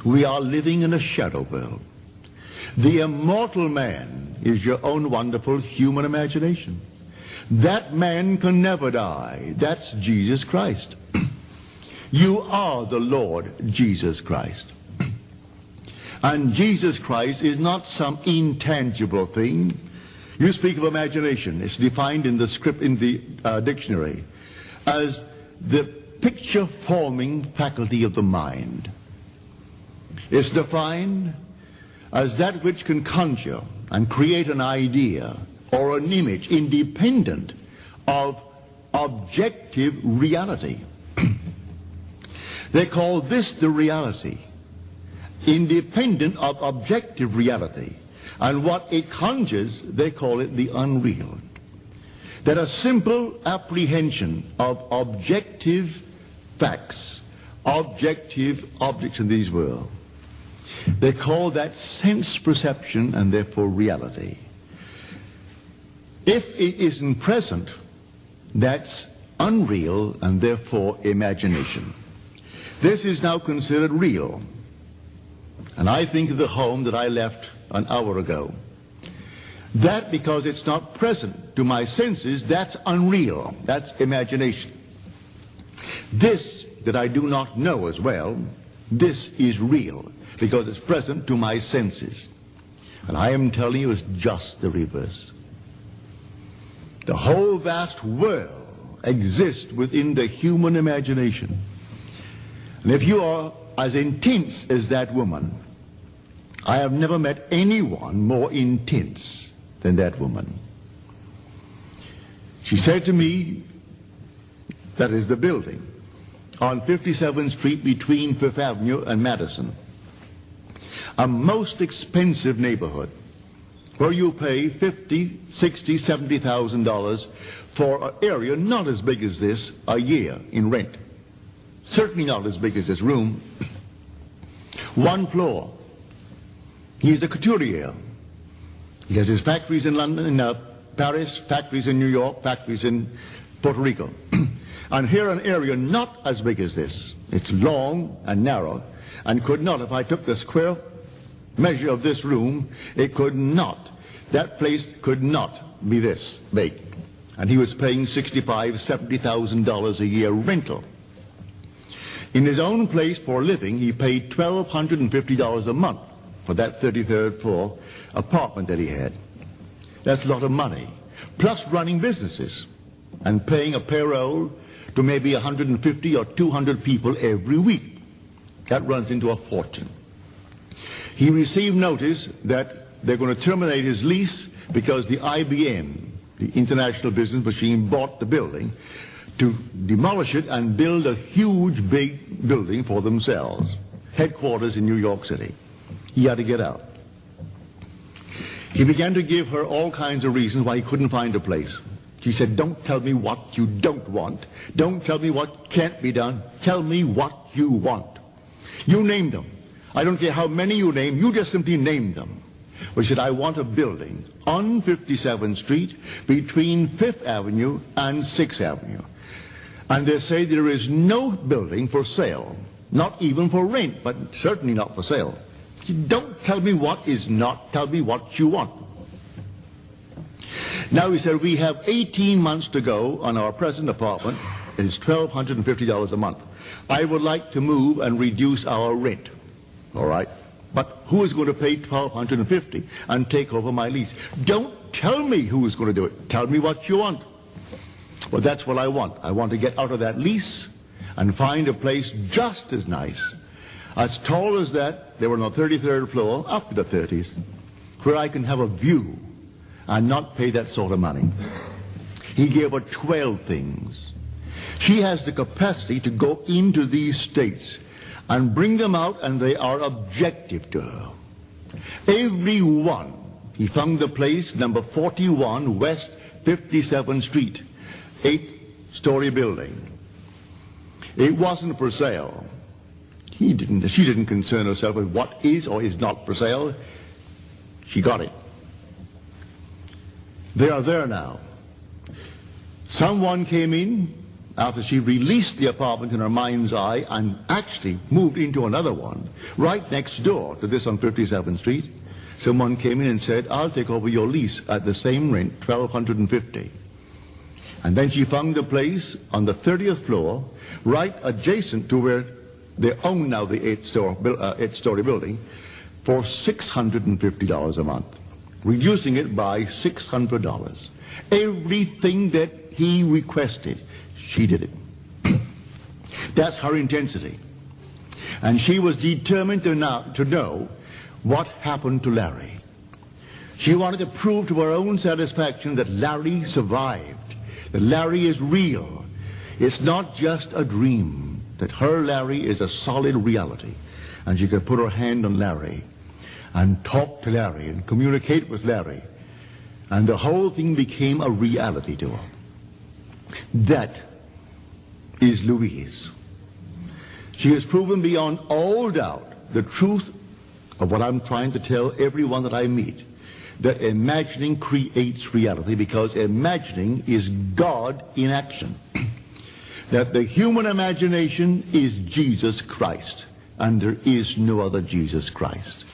We are living in a shadow world. The immortal man is your own wonderful human imagination. That man can never die. That's Jesus Christ. You are the Lord Jesus Christ. And Jesus Christ is not some intangible thing. You speak of imagination. It's defined in the script, in the dictionary, as the picture-forming faculty of the mind. It's defined as that which can conjure and create an idea or an image independent of objective reality. They call this the reality, independent of objective reality. And what it conjures, they call it the unreal. That a simple apprehension of objective facts, objective objects in this world, they call that sense perception and therefore reality. If it isn't present, that's unreal and therefore imagination. This is now considered real. And I think of the home that I left an hour ago. That, because it's not present to my senses, that's unreal. That's imagination. This that I do not know as well, this is real, because it's present to my senses. And I am telling you it's just the reverse. The whole vast world exists within the human imagination. And if you are as intense as that woman, I have never met anyone more intense than that woman. She said to me, that is the building, on 57th Street between Fifth Avenue and Madison, a most expensive neighborhood where you pay $50,000, $60,000, $70,000 for an area not as big as this a year in rent. Certainly not as big as this room. One floor. He's a couturier. He has his factories in London, in Paris, factories in New York, factories in Puerto Rico. And here an area not as big as this. It's long and narrow, and could not, if I took the square measure of this room, it could not. That place could not be this big. And he was paying $65,000, $70,000 a year rental. In his own place for living, he paid $1,250 a month for that 33rd floor apartment that he had. That's a lot of money. Plus running businesses and paying a payroll to maybe 150 or 200 people every week. That runs into a fortune. He received notice that they're going to terminate his lease because the IBM, the International Business Machine, bought the building to demolish it and build a huge big building for themselves. Headquarters in New York City. He had to get out. He began to give her all kinds of reasons why he couldn't find a place. She said, don't tell me what you don't want. Don't tell me what can't be done. Tell me what you want. You name them. I don't care how many you name. You just simply name them. Well, she said, I want a building on 57th Street between 5th Avenue and 6th Avenue. And they say there is no building for sale. Not even for rent, but certainly not for sale. She said, don't tell me what is not. Tell me what you want. Now, he said, we have 18 months to go on our present apartment. It is $1,250 a month. I would like to move and reduce our rent. All right. But who is going to pay $1,250 and take over my lease? Don't tell me who is going to do it. Tell me what you want. Well, that's what I want. I want to get out of that lease and find a place just as nice, as tall as that. They were on the 33rd floor, up to the 30s, where I can have a view and not pay that sort of money. He gave her 12 things. She has the capacity to go into these states and bring them out, and they are objective to her. Every one. He found the place, number 41 West 57th Street, 8-story building. It wasn't for sale. She didn't concern herself with what is or is not for sale. She got it. They are there now. Someone came in after she released the apartment in her mind's eye and actually moved into another one right next door to this on 57th Street, someone came in and said, I'll take over your lease at the same rent, $1,250. And then she found a place on the 30th floor, right adjacent to where they own now the eight-story building, for $650 a month, reducing it by $600. Everything that he requested, she did it. That's her intensity. And she was determined to know what happened to Larry. She wanted to prove to her own satisfaction that Larry survived, that Larry is real. It's not just a dream, that her Larry is a solid reality. And she could put her hand on Larry and talk to Larry and communicate with Larry. And the whole thing became a reality to her. That is Louise. She has proven beyond all doubt the truth of what I'm trying to tell everyone that I meet, that imagining creates reality, because imagining is God in action. That the human imagination is Jesus Christ, and there is no other Jesus Christ.